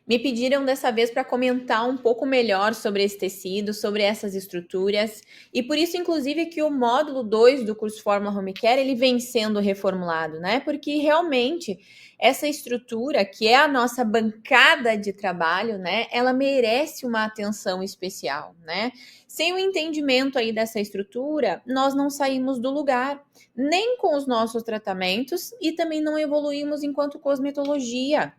Me pediram dessa vez para comentar um pouco melhor sobre esse tecido, sobre essas estruturas, e por isso, inclusive, que o módulo 2 do curso Fórmula Home Care, ele vem sendo reformulado, né? Porque realmente essa estrutura, que é a nossa bancada de trabalho, né? Ela merece uma atenção especial, né? Sem o entendimento aí dessa estrutura, nós não saímos do lugar, nem com os nossos tratamentos e também não evoluímos enquanto cosmetologia.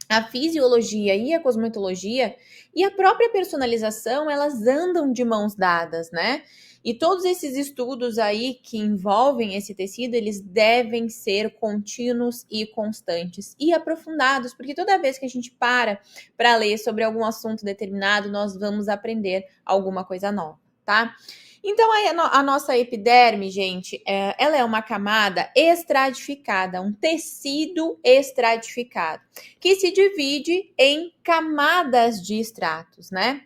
A fisiologia e a cosmetologia e a própria personalização, elas andam de mãos dadas, né? E todos esses estudos aí que envolvem esse tecido, eles devem ser contínuos e constantes e aprofundados, porque toda vez que a gente para ler sobre algum assunto determinado, nós vamos aprender alguma coisa nova, tá? Então, a nossa epiderme, gente, ela é uma camada estratificada, um tecido estratificado, que se divide em camadas de estratos, né?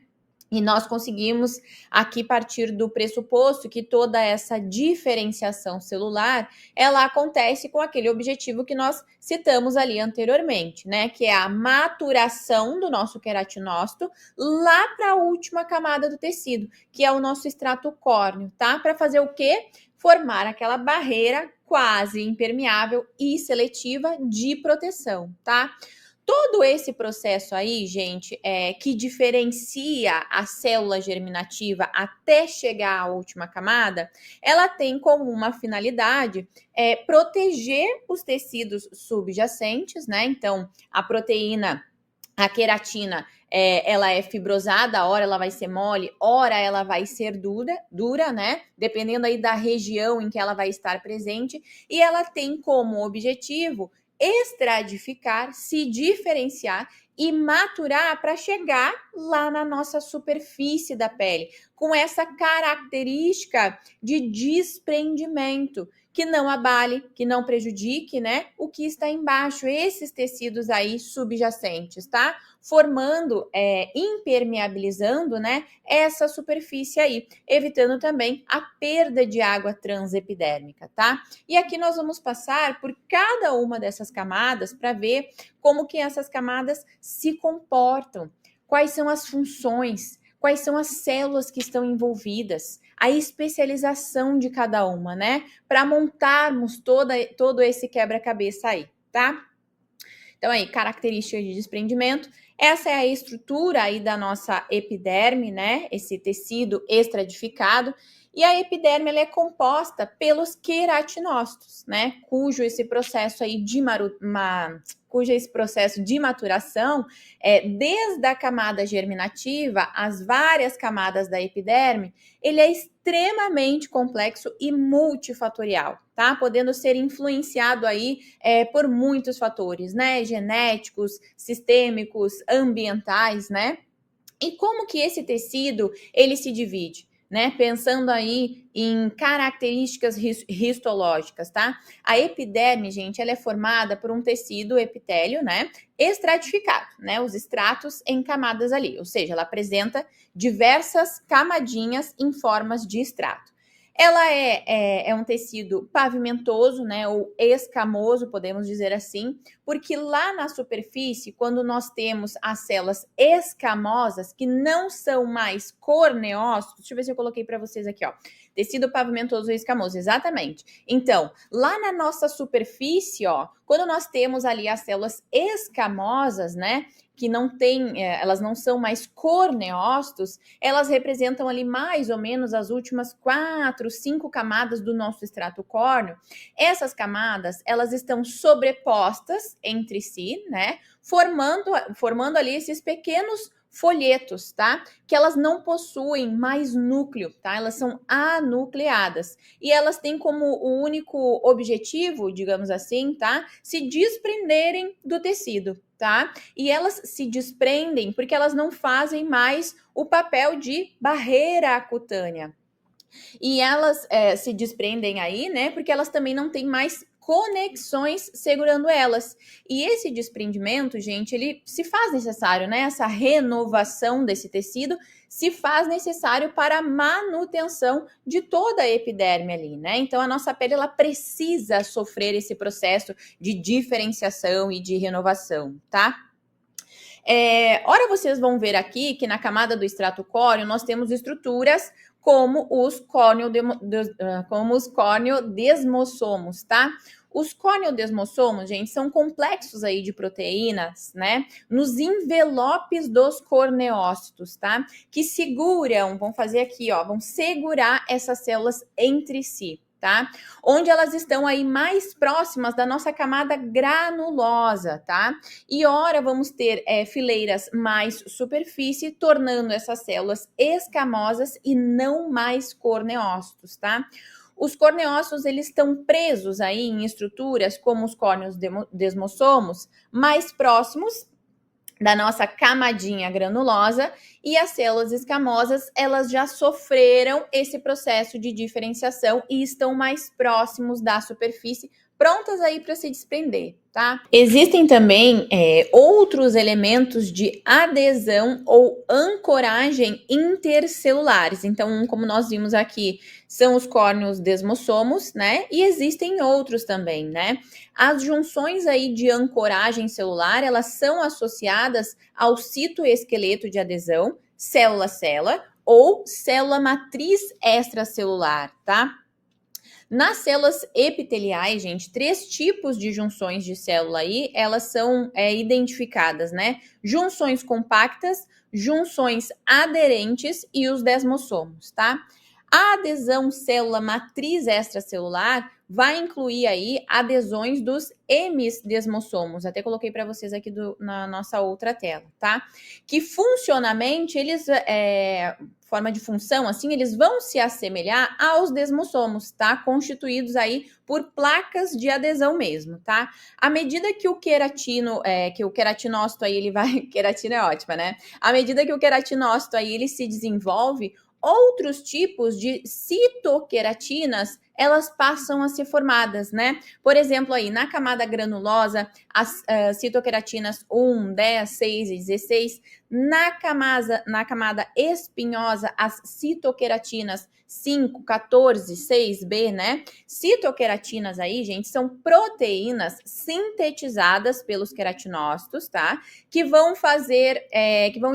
E nós conseguimos aqui partir do pressuposto que toda essa diferenciação celular, ela acontece com aquele objetivo que nós citamos ali anteriormente, né? Que é a maturação do nosso queratinócito lá para a última camada do tecido, que é o nosso extrato córneo, tá? Para fazer o quê? Formar aquela barreira quase impermeável e seletiva de proteção, tá? Todo esse processo aí, gente, que diferencia a célula germinativa até chegar à última camada, ela tem como uma finalidade proteger os tecidos subjacentes, né? Então, a proteína, a queratina, ela é fibrosada, ora ela vai ser mole, ora ela vai ser dura, né? Dependendo aí da região em que ela vai estar presente. E ela tem como objetivo estratificar, se diferenciar e maturar para chegar lá na nossa superfície da pele, com essa característica de desprendimento, que não abale, que não prejudique, né, o que está embaixo, esses tecidos aí subjacentes, tá? Formando, impermeabilizando, né, essa superfície aí, evitando também a perda de água transepidérmica, tá? E aqui nós vamos passar por cada uma dessas camadas para ver como que essas camadas se comportam, quais são as funções, quais são as células que estão envolvidas, a especialização de cada uma, né? Para montarmos todo esse quebra-cabeça aí, tá? Então aí, características de desprendimento. Essa é a estrutura aí da nossa epiderme, né? Esse tecido estratificado. E a epiderme ela é composta pelos queratinócitos, né? Cujo esse processo de maturação desde a camada germinativa, as várias camadas da epiderme, ele é extremamente complexo e multifatorial, tá? Podendo ser influenciado aí por muitos fatores, né? Genéticos, sistêmicos, ambientais, né? E como que esse tecido, ele se divide? Né? Pensando aí em características histológicas, tá? A epiderme, gente, ela é formada por um tecido epitélio, né? Estratificado, né? Os estratos em camadas ali, ou seja, ela apresenta diversas camadinhas em formas de extrato. Ela é um tecido pavimentoso, né? Ou escamoso, podemos dizer assim, porque lá na superfície, quando nós temos as células escamosas, que não são mais corneócitos, deixa eu ver se eu coloquei para vocês aqui, ó. Tecido pavimentoso e escamoso, exatamente. Então, lá na nossa superfície, ó, quando nós temos ali as células escamosas, né, que não tem, elas não são mais corneócitos, elas representam ali mais ou menos as últimas 4, 5 camadas do nosso extrato córneo. Essas camadas, elas estão sobrepostas entre si, né, formando ali esses pequenos folhetos, tá? Que elas não possuem mais núcleo, tá? Elas são anucleadas e elas têm como o único objetivo, digamos assim, tá? Se desprenderem do tecido, tá? E elas se desprendem porque elas não fazem mais o papel de barreira cutânea. E elas se desprendem aí, né? Porque elas também não têm mais conexões segurando elas. E esse desprendimento, gente, ele se faz necessário, né? Essa renovação desse tecido se faz necessário para a manutenção de toda a epiderme ali, né? Então a nossa pele ela precisa sofrer esse processo de diferenciação e de renovação, tá? Ora, vocês vão ver aqui que na camada do extrato córneo nós temos estruturas como os corneodesmossomos, tá? Os corneodesmossomos, gente, são complexos aí de proteínas, né? Nos envelopes dos corneócitos, tá? Que seguram, vão fazer aqui, ó, vão segurar essas células entre si, tá? Onde elas estão aí mais próximas da nossa camada granulosa, tá? E ora vamos ter fileiras mais superfície, tornando essas células escamosas e não mais corneócitos, tá? Os corneócitos, eles estão presos aí em estruturas como os córneos desmossomos, mais próximos da nossa camadinha granulosa, e as células escamosas, elas já sofreram esse processo de diferenciação e estão mais próximos da superfície, prontas aí para se desprender, tá? Existem também outros elementos de adesão ou ancoragem intercelulares. Então, como nós vimos aqui, são os córneos desmossomos, né? E existem outros também, né? As junções aí de ancoragem celular, elas são associadas ao citoesqueleto de adesão, célula-célula ou célula matriz extracelular, tá? Nas células epiteliais, gente, 3 tipos de junções de célula aí, elas são identificadas, né? Junções compactas, junções aderentes e os desmossomos, tá? A adesão célula matriz extracelular vai incluir aí adesões dos hemidesmossomos. Até coloquei para vocês aqui na nossa outra tela, tá? Que funcionalmente, eles, forma de função, assim, eles vão se assemelhar aos desmossomos, tá? Constituídos aí por placas de adesão mesmo, tá? À medida que o queratinócito aí, ele vai... Queratina é ótima, né? À medida que o queratinócito aí, ele se desenvolve, outros tipos de citoqueratinas, elas passam a ser formadas, né? Por exemplo, aí na camada granulosa, as citoqueratinas 1, 10, 6 e 16. Na camada espinhosa, as citoqueratinas 5, 14, 6B, né? Citoqueratinas aí, gente, são proteínas sintetizadas pelos queratinócitos, tá? Que vão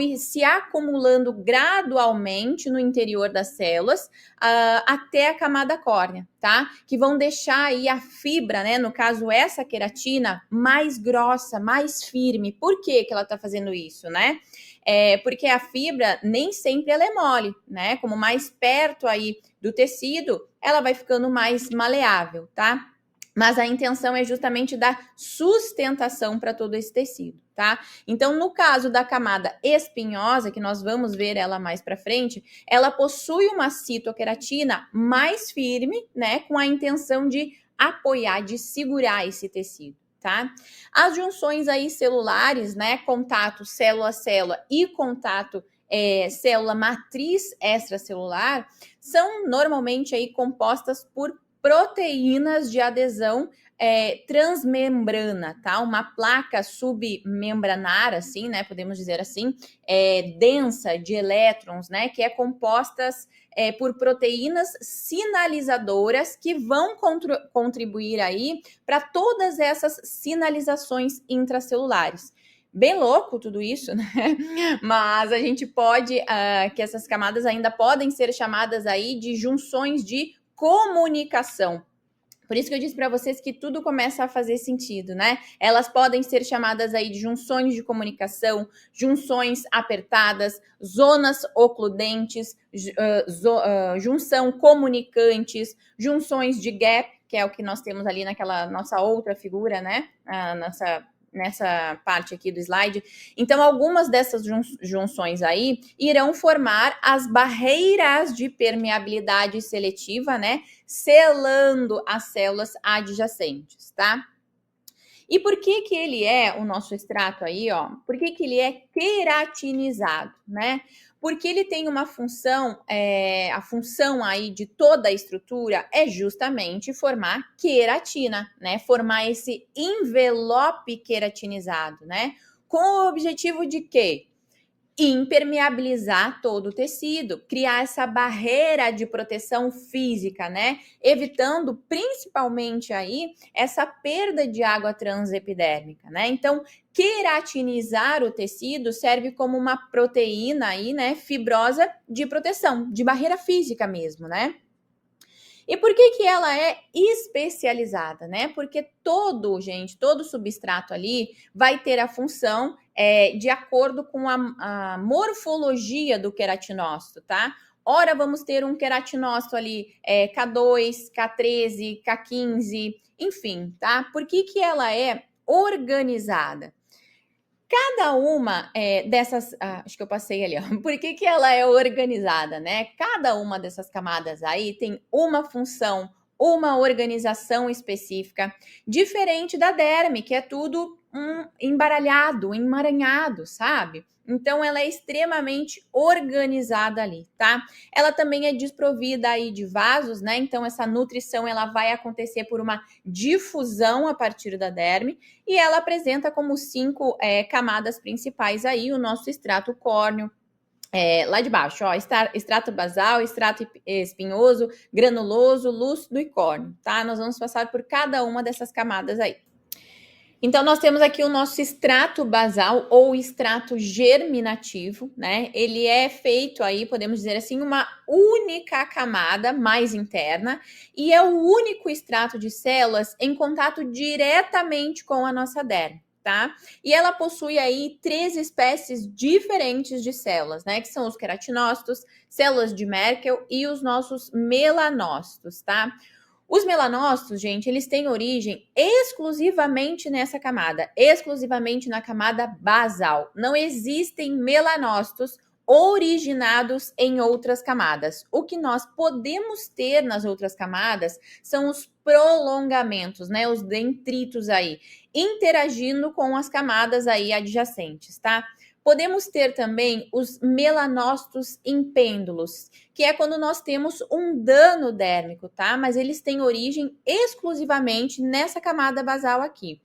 ir se acumulando gradualmente no interior das células até a camada córnea, tá? Que vão deixar aí a fibra, né? No caso, essa queratina mais grossa, mais firme. Por que ela tá fazendo isso, né? Porque a fibra nem sempre ela é mole, né? Como mais perto aí do tecido, ela vai ficando mais maleável, tá? Mas a intenção é justamente dar sustentação para todo esse tecido, tá? Então, no caso da camada espinhosa, que nós vamos ver ela mais para frente, ela possui uma citoqueratina mais firme, né? Com a intenção de apoiar, de segurar esse tecido, tá? As junções aí celulares, né? Contato célula-célula e contato célula matriz extracelular, são normalmente aí compostas por proteínas de adesão transmembrana, tá? Uma placa submembranar, assim, né? Podemos dizer assim, densa de elétrons, né? Que é compostas por proteínas sinalizadoras que vão contribuir aí para todas essas sinalizações intracelulares. Bem louco tudo isso, né? Mas a gente pode, que essas camadas ainda podem ser chamadas aí de junções de comunicação. Por isso que eu disse para vocês que tudo começa a fazer sentido, né? Elas podem ser chamadas aí de junções de comunicação, junções apertadas, zonas ocludentes, junção comunicantes, junções de gap, que é o que nós temos ali naquela nossa outra figura, né? Nessa parte aqui do slide. Então, algumas dessas junções aí irão formar as barreiras de permeabilidade seletiva, né? Selando as células adjacentes, tá? E por que ele é o nosso extrato aí, ó? Por que ele é queratinizado, né? Porque ele tem uma função, a função aí de toda a estrutura é justamente formar queratina, né? Formar esse envelope queratinizado, né? Com o objetivo de quê? impermeabilizar todo o tecido, criar essa barreira de proteção física, né? Evitando principalmente aí essa perda de água transepidérmica, né? Então, queratinizar o tecido serve como uma proteína aí, né, fibrosa de proteção, de barreira física mesmo, né? E por que ela é especializada, né? Porque todo substrato ali vai ter a função de acordo com a morfologia do queratinócito, tá? Ora, vamos ter um queratinócito ali K2, K13, K15, enfim, tá? Por que ela é organizada? Cada uma dessas, acho que eu passei ali, ó. Por que ela é organizada, né? Cada uma dessas camadas aí tem uma função, uma organização específica, diferente da derme, que é tudo embaralhado, emaranhado, sabe? Então, ela é extremamente organizada ali, tá? Ela também é desprovida aí de vasos, né? Então, essa nutrição, ela vai acontecer por uma difusão a partir da derme, e ela apresenta como 5 camadas principais aí o nosso extrato córneo, lá de baixo, ó, extrato basal, extrato espinhoso, granuloso, lúcido e córneo, tá? Nós vamos passar por cada uma dessas camadas aí. Então, nós temos aqui o nosso extrato basal ou extrato germinativo, né? Ele é feito aí, podemos dizer assim, uma única camada mais interna e é o único extrato de células em contato diretamente com a nossa derme, tá? E ela possui aí 3 espécies diferentes de células, né? Que são os queratinócitos, células de Merkel e os nossos melanócitos, tá? Os melanócitos, gente, eles têm origem exclusivamente nessa camada, exclusivamente na camada basal. Não existem melanócitos originados em outras camadas. O que nós podemos ter nas outras camadas são os prolongamentos, né, os dendritos aí, interagindo com as camadas aí adjacentes, tá? Podemos ter também os melanócitos em pêndulos, que é quando nós temos um dano dérmico, tá? Mas eles têm origem exclusivamente nessa camada basal aqui.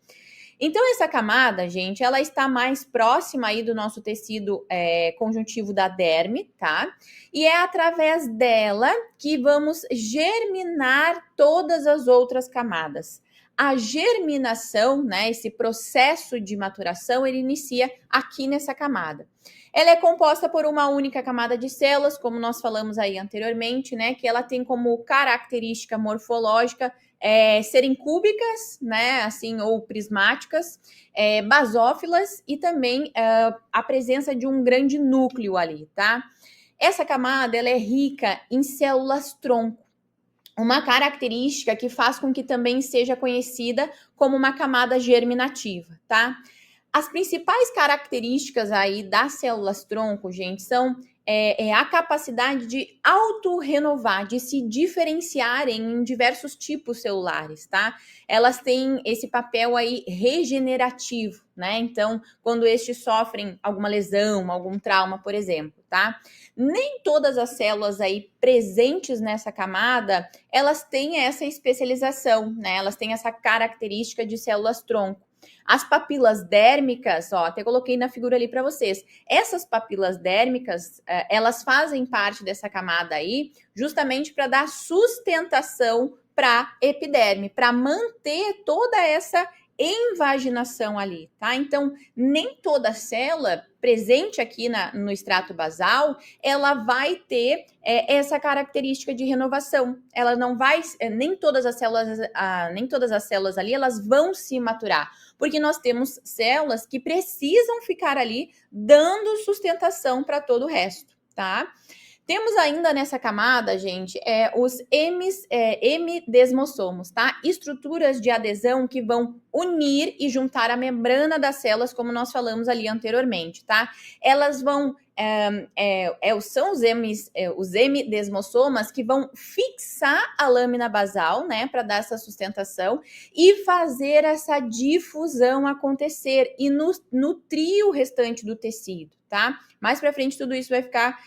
Então, essa camada, gente, ela está mais próxima aí do nosso tecido conjuntivo da derme, tá? E é através dela que vamos germinar todas as outras camadas. A germinação, né, esse processo de maturação, ele inicia aqui nessa camada. Ela é composta por uma única camada de células, como nós falamos aí anteriormente, né, que ela tem como característica morfológica serem cúbicas, né, assim, ou prismáticas, basófilas e também a presença de um grande núcleo ali, tá? Essa camada, ela é rica em células-tronco, uma característica que faz com que também seja conhecida como uma camada germinativa, tá? As principais características aí das células-tronco, gente, são a capacidade de autorrenovar, de se diferenciarem em diversos tipos celulares, tá? Elas têm esse papel aí regenerativo, né? Então, quando estes sofrem alguma lesão, algum trauma, por exemplo, tá? Nem todas as células aí presentes nessa camada, elas têm essa especialização, né? Elas têm essa característica de células-tronco. As papilas dérmicas, ó, até coloquei na figura ali para vocês. Essas papilas dérmicas, elas fazem parte dessa camada aí, justamente para dar sustentação para a epiderme, para manter toda essa invaginação ali, tá? Então, nem toda célula presente aqui no extrato basal, ela vai ter essa característica de renovação. Ela não vai, nem todas as células ali, elas vão se maturar, porque nós temos células que precisam ficar ali dando sustentação para todo o resto, tá? Temos ainda nessa camada, gente, os hemidesmossomos, tá? Estruturas de adesão que vão unir e juntar a membrana das células, como nós falamos ali anteriormente, tá? Elas vão são os hemidesmossomas que vão fixar a lâmina basal, né, para dar essa sustentação e fazer essa difusão acontecer e nutrir o restante do tecido, tá? tá? Mais pra frente tudo isso vai ficar,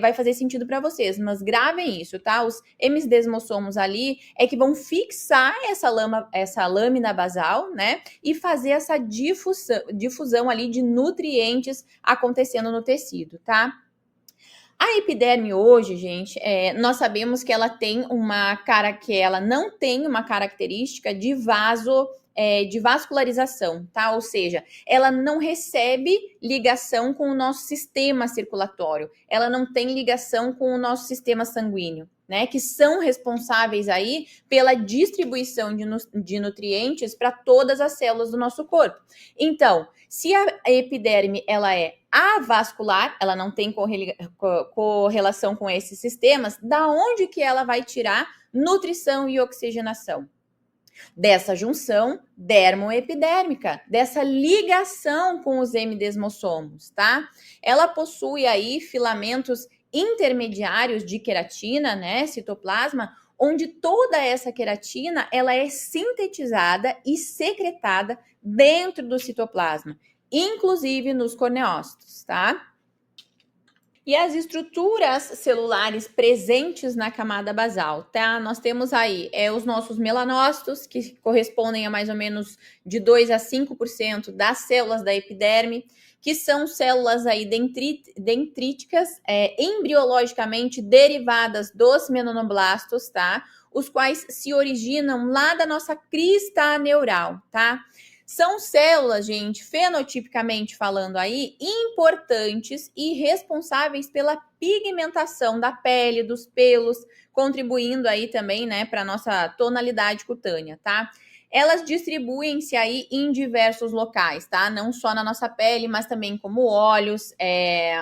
vai fazer sentido para vocês, mas gravem isso, tá? Os hemidesmossomos ali é que vão fixar essa lâmina basal, né? E fazer essa difusão ali de nutrientes acontecendo no tecido, tá? A epiderme hoje, gente, nós sabemos que ela tem que ela não tem uma característica de de vascularização, tá? Ou seja, ela não recebe ligação com o nosso sistema circulatório, ela não tem ligação com o nosso sistema sanguíneo, né? Que são responsáveis aí pela distribuição de nutrientes para todas as células do nosso corpo. Então, se a epiderme ela é avascular, ela não tem correlação com esses sistemas, da onde que ela vai tirar nutrição e oxigenação? Dessa junção dermoepidérmica, dessa ligação com os hemidesmossomos, tá? Ela possui aí filamentos intermediários de queratina, né, citoplasma, onde toda essa queratina, ela é sintetizada e secretada dentro do citoplasma, inclusive nos corneócitos, tá? E as estruturas celulares presentes na camada basal, tá? Nós temos aí os nossos melanócitos, que correspondem a mais ou menos de 2 a 5% das células da epiderme, que são células aí dendríticas, embriologicamente derivadas dos melanoblastos, tá? Os quais se originam lá da nossa crista neural, tá? São células, gente, fenotipicamente falando aí, importantes e responsáveis pela pigmentação da pele, dos pelos, contribuindo aí também, né, para nossa tonalidade cutânea, tá? Elas distribuem-se aí em diversos locais, tá? Não só na nossa pele, mas também como olhos,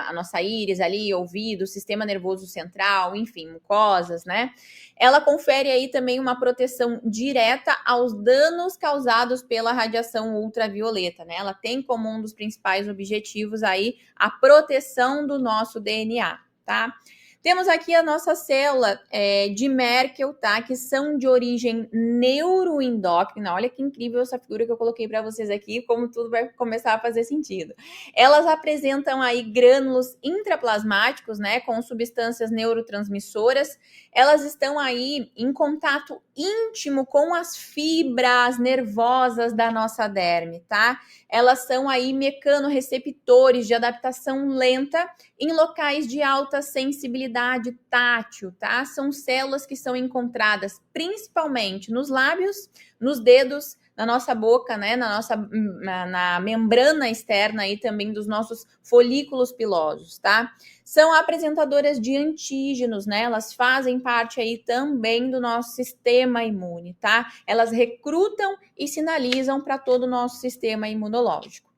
a nossa íris ali, ouvido, sistema nervoso central, enfim, mucosas, né? Ela confere aí também uma proteção direta aos danos causados pela radiação ultravioleta, né? Ela tem como um dos principais objetivos aí a proteção do nosso DNA, tá? Temos aqui a nossa célula de Merkel, tá? Que são de origem neuroendócrina. Olha que incrível essa figura que eu coloquei para vocês aqui, como tudo vai começar a fazer sentido. Elas apresentam aí grânulos intraplasmáticos, né? Com substâncias neurotransmissoras. Elas estão aí em contato íntimo com as fibras nervosas da nossa derme, tá? Elas são aí mecanorreceptores de adaptação lenta em locais de alta sensibilidade tátil, tá? São células que são encontradas principalmente nos lábios, nos dedos, na nossa boca, né? Na membrana externa aí também dos nossos folículos pilosos, tá? São apresentadoras de antígenos, né? Elas fazem parte aí também do nosso sistema imune, tá? Elas recrutam e sinalizam para todo o nosso sistema imunológico.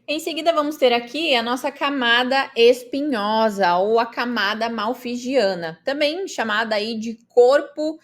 Em seguida, vamos ter aqui a nossa camada espinhosa ou a camada malfigiana, também chamada aí de corpo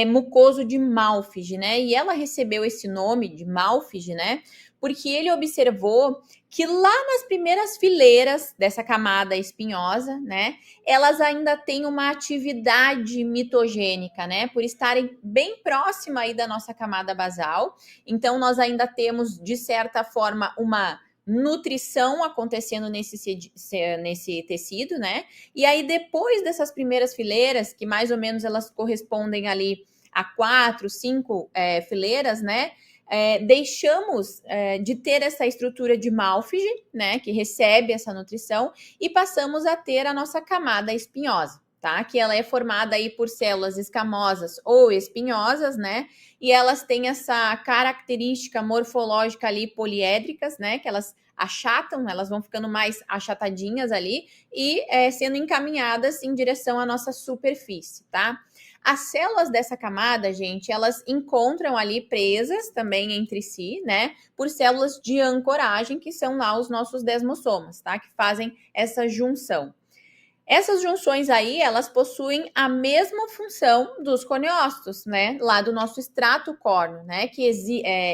mucoso de Malfig, né? E ela recebeu esse nome de Malfig, né? Porque ele observou que lá nas primeiras fileiras dessa camada espinhosa, né? Elas ainda têm uma atividade mitogênica, né? Por estarem bem próxima aí da nossa camada basal. Então, nós ainda temos, de certa forma, uma nutrição acontecendo nesse tecido, né? E aí, depois dessas primeiras fileiras, que mais ou menos elas correspondem ali a 4, 5 fileiras, né? Deixamos de ter essa estrutura de Malfig, né? Que recebe essa nutrição, e passamos a ter a nossa camada espinhosa, tá? Que ela é formada aí por células escamosas ou espinhosas, né? E elas têm essa característica morfológica ali poliédricas, né? Que elas achatam, elas vão ficando mais achatadinhas ali e sendo encaminhadas em direção à nossa superfície, tá? As células dessa camada, gente, elas encontram ali presas também entre si, né? Por células de ancoragem, que são lá os nossos desmossomas, tá? Que fazem essa junção. Essas junções aí, elas possuem a mesma função dos corneócitos, né? Lá do nosso extrato córneo, né? Que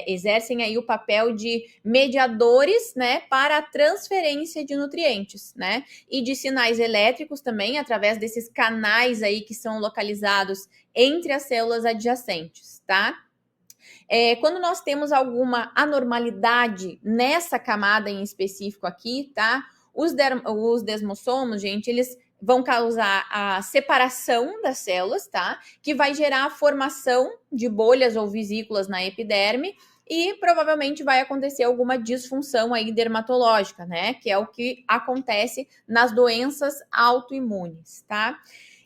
exercem aí o papel de mediadores, né? Para a transferência de nutrientes, né? E de sinais elétricos também, através desses canais aí que são localizados entre as células adjacentes, tá? Quando nós temos alguma anormalidade nessa camada em específico aqui, tá? Os desmossomos, gente, eles vão causar a separação das células, tá? Que vai gerar a formação de bolhas ou vesículas na epiderme e provavelmente vai acontecer alguma disfunção aí dermatológica, né? Que é o que acontece nas doenças autoimunes, tá?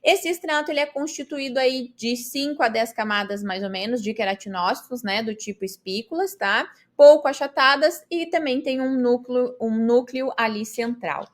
Esse extrato ele é constituído aí de 5 a 10 camadas mais ou menos de queratinócitos, né, do tipo espículas, tá? Pouco achatadas e também tem um núcleo ali central.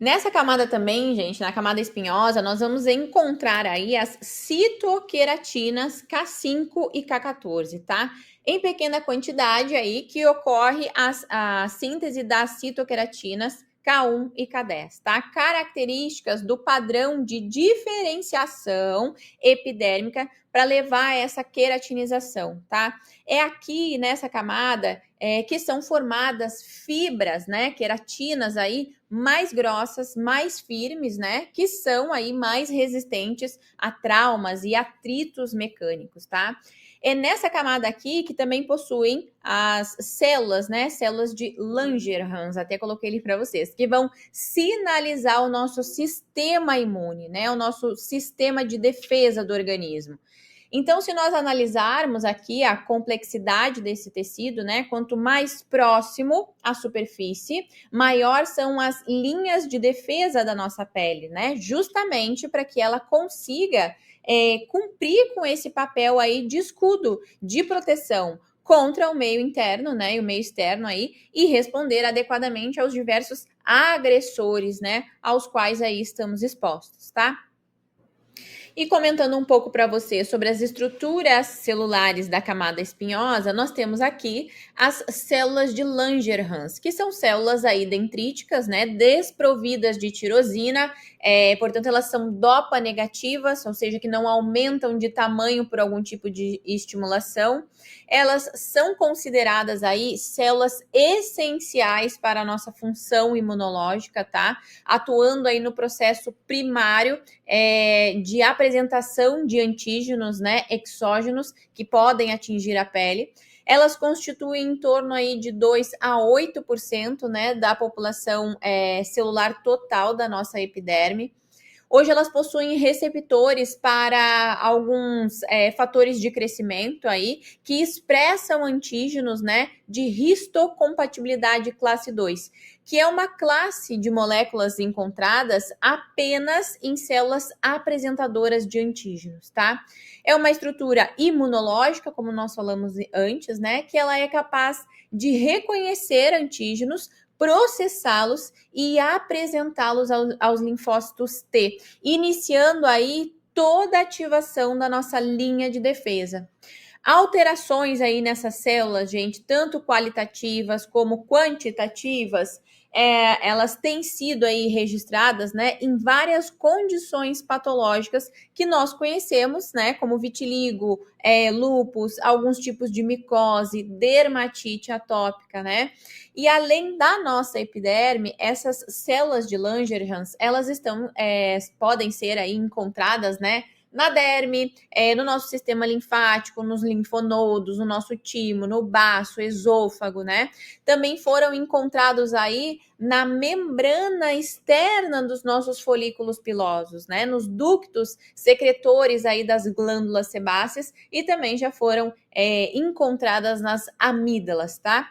Nessa camada também, gente, na camada espinhosa, nós vamos encontrar aí as citoqueratinas K5 e K14, tá? Em pequena quantidade aí que ocorre a síntese das citoqueratinas K1 e K10, tá? Características do padrão de diferenciação epidérmica para levar a essa queratinização, tá? É aqui nessa camada que são formadas fibras, né, queratinas aí mais grossas, mais firmes, né, que são aí mais resistentes a traumas e atritos mecânicos, tá? É nessa camada aqui que também possuem as células, né? Células de Langerhans, até coloquei ele para vocês, que vão sinalizar o nosso sistema imune, né? O nosso sistema de defesa do organismo. Então, se nós analisarmos aqui a complexidade desse tecido, né? Quanto mais próximo à superfície, maior são as linhas de defesa da nossa pele, né? Justamente para que ela consiga cumprir com esse papel aí de escudo, de proteção contra o meio interno, né, e o meio externo aí, e responder adequadamente aos diversos agressores, né, aos quais aí estamos expostos, tá? E comentando um pouco para você sobre as estruturas celulares da camada espinhosa, nós temos aqui as células de Langerhans, que são células aí dendríticas, né, desprovidas de tirosina, portanto elas são dopa negativas, ou seja, que não aumentam de tamanho por algum tipo de estimulação. Elas são consideradas aí células essenciais para a nossa função imunológica, tá? Atuando aí no processo primário de apresentação de antígenos, né, exógenos, que podem atingir a pele. Elas constituem em torno aí de 2 a 8%, né, da população celular total da nossa epiderme. Hoje elas possuem receptores para alguns fatores de crescimento aí que expressam antígenos, né, de histocompatibilidade classe 2, que é uma classe de moléculas encontradas apenas em células apresentadoras de antígenos, tá? É uma estrutura imunológica, como nós falamos antes, né, que ela é capaz de reconhecer antígenos, processá-los e apresentá-los aos linfócitos T, iniciando aí toda a ativação da nossa linha de defesa. Alterações aí nessas células, gente, tanto qualitativas como quantitativas, elas têm sido aí registradas, né, em várias condições patológicas que nós conhecemos, né, como vitiligo, lúpus, alguns tipos de micose, dermatite atópica, né? E além da nossa epiderme, essas células de Langerhans, elas podem ser aí encontradas, né, na derme, no nosso sistema linfático, nos linfonodos, no nosso timo, no baço, esôfago, né? Também foram encontrados aí na membrana externa dos nossos folículos pilosos, né? Nos ductos secretores aí das glândulas sebáceas e também já foram encontradas nas amígdalas, tá?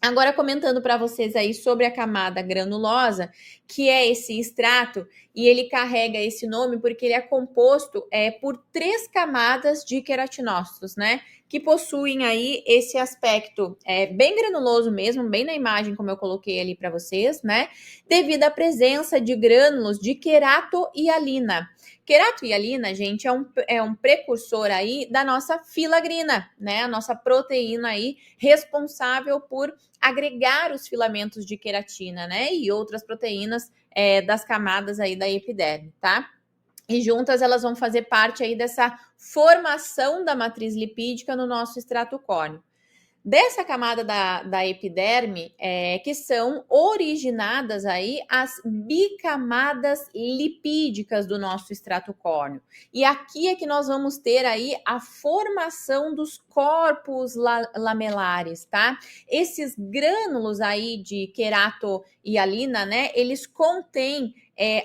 Agora, comentando para vocês aí sobre a camada granulosa, que é esse extrato, e ele carrega esse nome porque ele é composto por 3 camadas de queratinócitos, né? Que possuem aí esse aspecto bem granuloso mesmo, bem na imagem como eu coloquei ali para vocês, né? Devido à presença de grânulos de queratohialina. Queratohialina, gente, é um precursor aí da nossa filagrina, né? A nossa proteína aí responsável por agregar os filamentos de queratina, né? E outras proteínas das camadas aí da epiderme, tá? E juntas elas vão fazer parte aí dessa formação da matriz lipídica no nosso extrato córneo. dessa camada da epiderme que são originadas aí as bicamadas lipídicas do nosso extrato córneo. E aqui é que nós vamos ter aí a formação dos corpos lamelares, tá? Esses grânulos aí de queratohialina, né? Eles contêm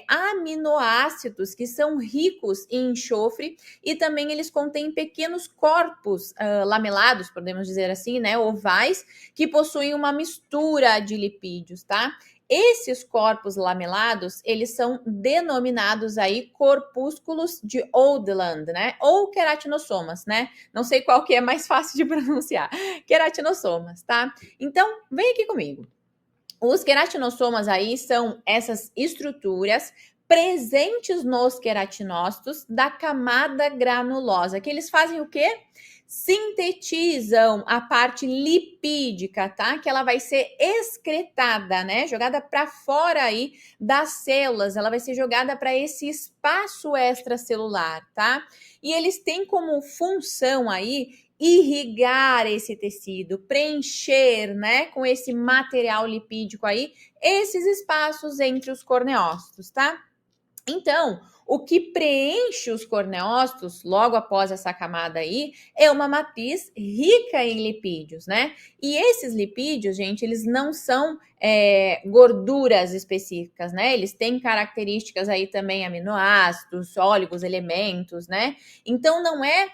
aminoácidos que são ricos em enxofre e também eles contêm pequenos corpos lamelados, podemos dizer assim, né, ovais, que possuem uma mistura de lipídios, tá? Esses corpos lamelados, eles são denominados aí corpúsculos de Oldland, né? Ou queratinossomas, né? Não sei qual que é mais fácil de pronunciar. Queratinossomas, tá? Então, vem aqui comigo. Os queratinossomas aí são essas estruturas presentes nos queratinócitos da camada granulosa, que eles fazem o quê? Sintetizam a parte lipídica, tá? Que ela vai ser excretada, né? Jogada para fora aí das células, ela vai ser jogada para esse espaço extracelular, tá? E eles têm como função aí irrigar esse tecido, preencher, né, com esse material lipídico aí, esses espaços entre os corneócitos, tá? Então, o que preenche os corneócitos logo após essa camada aí é uma matriz rica em lipídios, né? E esses lipídios, gente, eles não são gorduras específicas, né? Eles têm características aí também aminoácidos, sólidos, elementos, né? Então, não é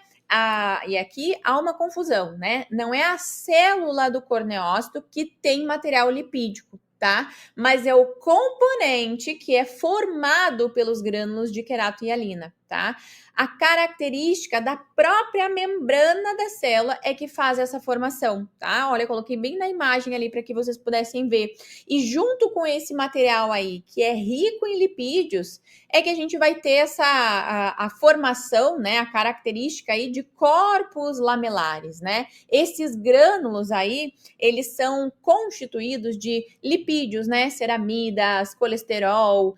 e aqui há uma confusão, né? Não é a célula do corneócito que tem material lipídico, tá? Mas é o componente que é formado pelos grânulos de queratohialina, tá? A característica da própria membrana da célula é que faz essa formação, tá? Olha, eu coloquei bem na imagem ali para que vocês pudessem ver. E junto com esse material aí, que é rico em lipídios, é que a gente vai ter a formação, né? A característica aí de corpos lamelares, né? Esses grânulos aí, eles são constituídos de lipídios, né? Ceramidas, colesterol,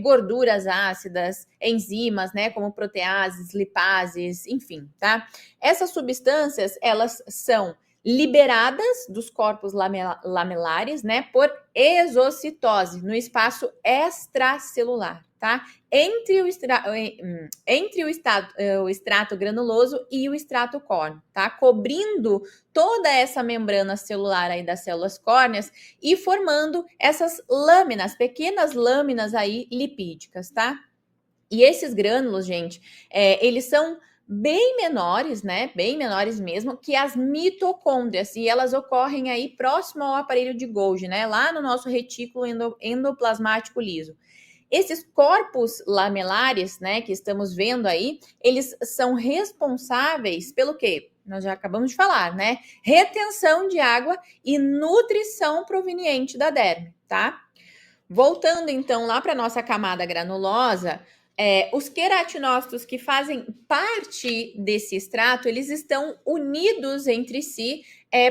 gorduras ácidas, enzimas, né? Como proteases, lipases, enfim, tá? Essas substâncias, elas são liberadas dos corpos lamelares, né? Por exocitose, no espaço extracelular, tá? Entre o extrato granuloso e o extrato córneo, tá? Cobrindo toda essa membrana celular aí das células córneas e formando essas lâminas, pequenas lâminas aí lipídicas, tá? E esses grânulos, gente, eles são bem menores, né? Bem menores mesmo que as mitocôndrias, e elas ocorrem aí próximo ao aparelho de Golgi, né? Lá no nosso retículo endoplasmático liso. Esses corpos lamelares, né, que estamos vendo aí, eles são responsáveis pelo quê? Nós já acabamos de falar, né? Retenção de água e nutrição proveniente da derme, tá? Voltando então lá para nossa camada granulosa, os queratinócitos que fazem parte desse extrato, eles estão unidos entre si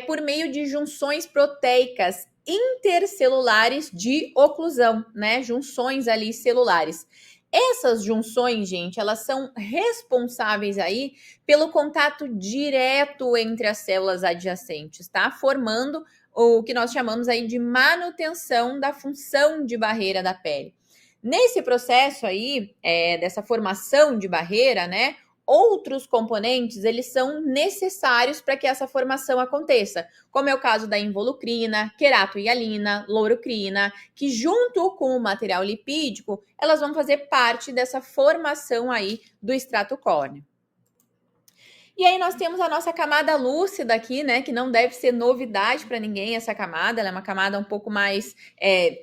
por meio de junções proteicas intercelulares de oclusão, né? Junções ali celulares. Essas junções, gente, elas são responsáveis aí pelo contato direto entre as células adjacentes, tá? Formando o que nós chamamos aí de manutenção da função de barreira da pele. Nesse processo aí, dessa formação de barreira, né, outros componentes, eles são necessários para que essa formação aconteça, como é o caso da involucrina, queratohialina, lorocrina, que junto com o material lipídico, elas vão fazer parte dessa formação aí do extrato córneo. E aí nós temos a nossa camada lúcida aqui, né, que não deve ser novidade para ninguém essa camada, ela é uma camada um pouco mais,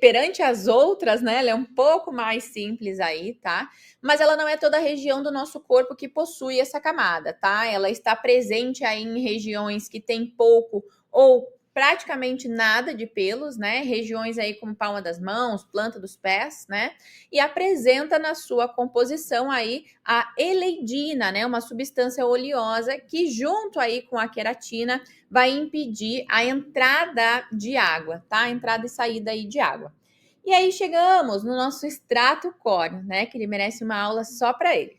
perante as outras, né, ela é um pouco mais simples aí, tá? Mas ela não é toda a região do nosso corpo que possui essa camada, tá? Ela está presente aí em regiões que tem pouco ou praticamente nada de pelos, né? Regiões aí como palma das mãos, planta dos pés, né? E apresenta na sua composição aí a eleidina, né? Uma substância oleosa que junto aí com a queratina vai impedir a entrada de água, tá? A entrada e saída aí de água. E aí chegamos no nosso extrato córneo, né? Que ele merece uma aula só para ele.